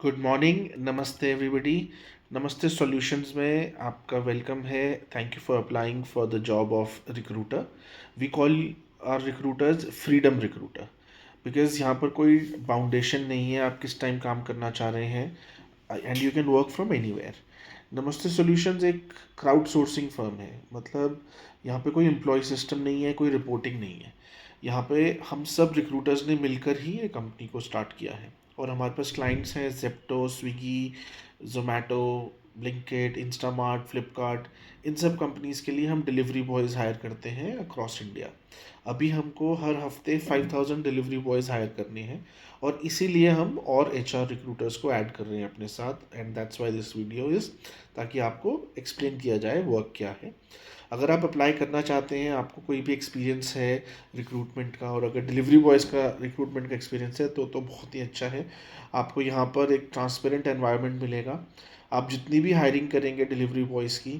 Good morning, नमस्ते everybody. Namaste solutions में आपका वेलकम है। Thank you for applying for the job of recruiter. We call our recruiters freedom recruiter because यहाँ पर कोई बाउंडेशन नहीं है, आप किस टाइम काम करना चाह रहे हैं and you can work from anywhere. नमस्ते सॉल्यूशंस एक क्राउड सोर्सिंग फर्म है, मतलब यहाँ पे कोई एम्प्लॉय सिस्टम नहीं है, कोई रिपोर्टिंग नहीं है। यहाँ पे हम सब रिक्रूटर्स ने मिलकर ही ये कंपनी को स्टार्ट किया है और हमारे पास क्लाइंट्स हैं जेप्टो, स्विगी, जोमेटो, ब्लिंकिट, इंस्टामार्ट, फ्लिपकार्ट। इन सब कंपनीज़ के लिए हम डिलीवरी बॉयज़ हायर करते हैं अक्रॉस इंडिया। अभी हमको हर हफ्ते 5,000 डिलीवरी बॉयज़ हायर करने हैं और इसीलिए हम और HR रिक्रूटर्स को ऐड कर रहे हैं अपने साथ, and that's why this video is, ताकि आपको एक्सप्लेन किया जाए वर्क क्या है। अगर आप अप्लाई करना चाहते हैं, आपको कोई भी एक्सपीरियंस है रिक्रूटमेंट का, और अगर डिलीवरी बॉयज़ का रिक्रूटमेंट का एक्सपीरियंस है तो बहुत ही अच्छा है। आपको यहाँ पर एक ट्रांसपेरेंट एनवायरनमेंट मिलेगा। आप जितनी भी हायरिंग करेंगे डिलीवरी बॉयज़ की,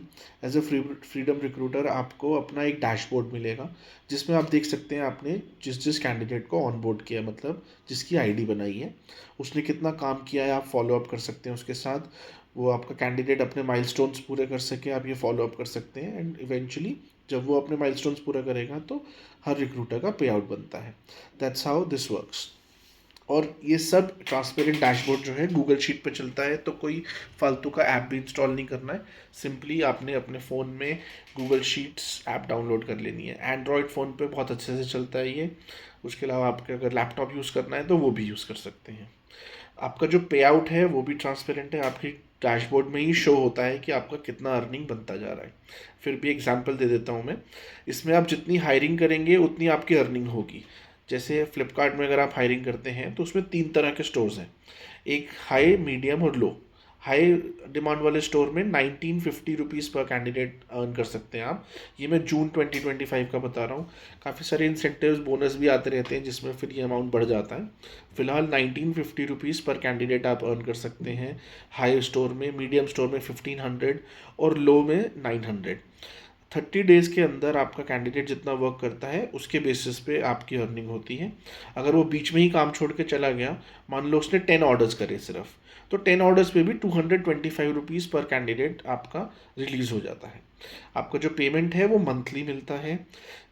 एज अ फ्रीडम रिक्रूटर आपको अपना एक डैशबोर्ड मिलेगा जिसमें आप देख सकते हैं आपने जिस जिस कैंडिडेट को ऑनबोर्ड किया, मतलब जिसकी आईडी बनाई है, उसने कितना काम किया है। आप फॉलो अप कर सकते हैं उसके साथ। वो आपका कैंडिडेट अपने माइलस्टोन्स पूरे कर सके, आप ये फॉलो अप कर सकते हैं, एंड इवेंचुअली जब वो अपने माइलस्टोन्स पूरा करेगा तो हर रिक्रूटर का पे आउट बनता है। That's how this works. और ये सब ट्रांसपेरेंट डैशबोर्ड जो है गूगल शीट पे चलता है, तो कोई फालतू का ऐप भी इंस्टॉल नहीं करना है। सिंपली आपने अपने फ़ोन में गूगल शीट्स ऐप डाउनलोड कर लेनी है। एंड्रॉयड फ़ोन पे बहुत अच्छे से चलता है ये। उसके अलावा आपके अगर लैपटॉप यूज़ करना है तो वो भी यूज़ कर सकते हैं। आपका जो पे आउट है वो भी ट्रांसपेरेंट है, आपकी डैशबोर्ड में ही शो होता है कि आपका कितना अर्निंग बनता जा रहा है। फिर भी एग्जांपल दे देता हूँ मैं। इसमें आप जितनी हायरिंग करेंगे उतनी आपकी अर्निंग होगी। जैसे फ्लिपकार्ट में अगर आप हायरिंग करते हैं तो उसमें 3 तरह के स्टोर्स हैं, एक हाई, मीडियम और लो। हाई डिमांड वाले स्टोर में 1950 रुपीज़ पर कैंडिडेट अर्न कर सकते हैं आप। ये मैं जून 2025 का बता रहा हूँ। काफ़ी सारे इंसेंटिव्स, बोनस भी आते रहते हैं जिसमें फिर ये अमाउंट बढ़ जाता है। फिलहाल 1950 रुपीज़ पर कैंडिडेट आप अर्न कर सकते हैं हाई स्टोर में, मीडियम स्टोर में 1500 और लो में 900। 30 डेज़ के अंदर आपका कैंडिडेट जितना वर्क करता है उसके बेसिस पे आपकी अर्निंग होती है। अगर वो बीच में ही काम छोड़ के चला गया, मान लो उसने 10 ऑर्डर्स करे सिर्फ, तो 10 ऑर्डर्स पे भी 225 रुपीज़ पर कैंडिडेट आपका रिलीज़ हो जाता है। आपका जो पेमेंट है वो मंथली मिलता है।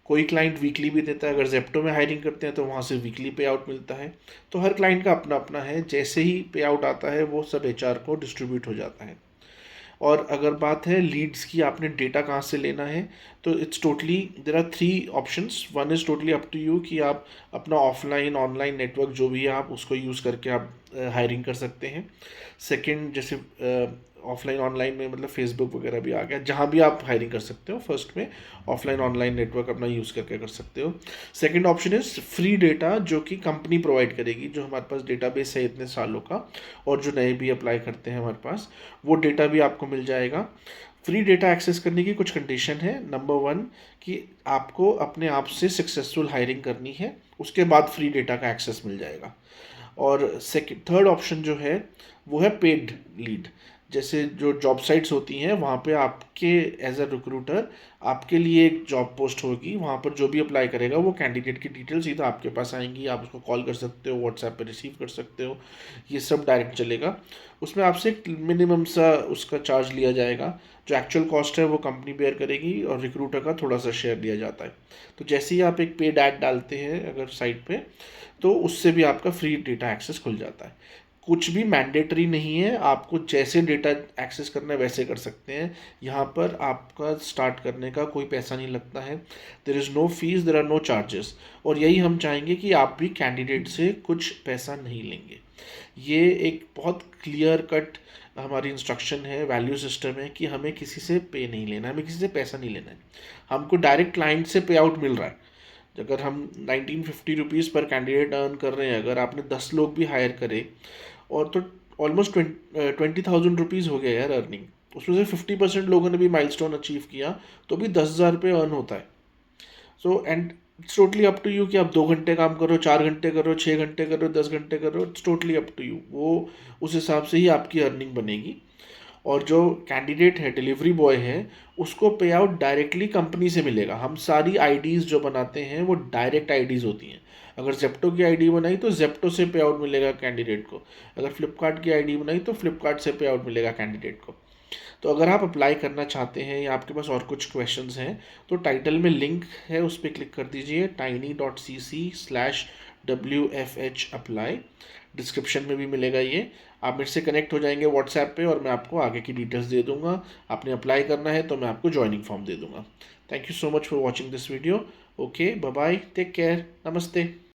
कोई क्लाइंट वीकली भी देता है, अगर जेप्टो में हायरिंग करते हैं तो वहाँ से वीकली पे आउट मिलता है। तो हर क्लाइंट का अपना अपना है, जैसे ही पे आउट आता है वो सब HR को डिस्ट्रीब्यूट हो जाता है। और अगर बात है लीड्स की, आपने डेटा कहाँ से लेना है, तो it's totally there are 3 options. One is totally up to you कि आप अपना ऑफलाइन ऑनलाइन नेटवर्क जो भी है आप उसको यूज़ करके आप हायरिंग कर सकते हैं। सेकंड, जैसे ऑफलाइन ऑनलाइन में मतलब फेसबुक वगैरह भी आ गया, जहाँ भी आप हायरिंग कर सकते हो। फर्स्ट में ऑफलाइन ऑनलाइन नेटवर्क अपना यूज़ करके कर सकते हो। Second option is free data, जो कि कंपनी प्रोवाइड करेगी, जो हमारे पास डेटाबेस है इतने सालों का, और जो नए भी अप्लाई करते हैं हमारे पास, वो डेटा भी आपको मिल जाएगा। फ्री डेटा एक्सेस करने की कुछ कंडीशन है। नंबर 1 कि आपको अपने आप से सक्सेसफुल हायरिंग करनी है, उसके बाद फ्री डेटा का एक्सेस मिल जाएगा। और सेकंड, थर्ड ऑप्शन जो है वो है पेड लीड। जैसे जो जॉब साइट्स होती हैं वहाँ पे आपके एज अ रिक्रूटर आपके लिए एक जॉब पोस्ट होगी, वहाँ पर जो भी अप्लाई करेगा वो कैंडिडेट की डिटेल सीधा आपके पास आएंगी, आप उसको कॉल कर सकते हो, व्हाट्सएप पे रिसीव कर सकते हो, ये सब डायरेक्ट चलेगा। उसमें आपसे एक मिनिमम सा उसका चार्ज लिया जाएगा, जो एक्चुअल कॉस्ट है वो कंपनी बेयर करेगी और रिक्रूटर का थोड़ा सा शेयर लिया जाता है। तो जैसे ही आप एक पेड ऐड डालते हैं अगर साइट पे, तो उससे भी आपका फ्री डेटा एक्सेस खुल जाता है। कुछ भी मैंडेटरी नहीं है, आपको जैसे डेटा एक्सेस करना है वैसे कर सकते हैं। यहाँ पर आपका स्टार्ट करने का कोई पैसा नहीं लगता है। There is no fees, there are no charges. और यही हम चाहेंगे कि आप भी कैंडिडेट से कुछ पैसा नहीं लेंगे। ये एक बहुत क्लियर कट हमारी इंस्ट्रक्शन है, वैल्यू सिस्टम है कि हमें किसी से पे नहीं लेना है, हमें किसी से पैसा नहीं लेना है। हमको डायरेक्ट क्लाइंट से पे आउट मिल रहा है। अगर हम 1950 रुपीज़ पर कैंडिडेट अर्न कर रहे हैं, अगर आपने 10 लोग भी हायर करे, और तो ऑलमोस्ट 20,000 रुपीज़ हो गया यार अर्निंग। उसमें से 50% लोगों ने भी माइलस्टोन अचीव किया तो भी 10,000 रुपये अर्न होता है। So and it's totally up to you कि आप 2 घंटे काम करो, 4 घंटे करो, 6 घंटे करो, 10 घंटे करो, it's totally up to you. वो उस हिसाब से ही आपकी अर्निंग बनेगी। और जो कैंडिडेट है, डिलीवरी बॉय है, उसको पे आउट डायरेक्टली कंपनी से मिलेगा। हम सारी आईडीज़ जो बनाते हैं वो डायरेक्ट आईडीज़ होती हैं। अगर जेप्टो की आईडी बनाई तो जेप्टो से पे आउट मिलेगा कैंडिडेट को, अगर फ्लिपकार्ट की आईडी बनाई तो फ्लिपकार्ट से पे आउट मिलेगा कैंडिडेट को। तो अगर आप अप्लाई करना चाहते हैं या आपके पास और कुछ क्वेश्चंस हैं तो टाइटल में लिंक है, उस पर क्लिक कर दीजिए tiny.cc/wfh अप्लाई। डिस्क्रिप्शन में भी मिलेगा ये। आप मेरे से कनेक्ट हो जाएंगे व्हाट्सएप पे और मैं आपको आगे की डिटेल्स दे दूंगा। आपने अप्लाई करना है तो मैं आपको ज्वाइनिंग फॉर्म दे दूंगा। Thank you so much for watching this video. Okay, bye bye, take care, नमस्ते।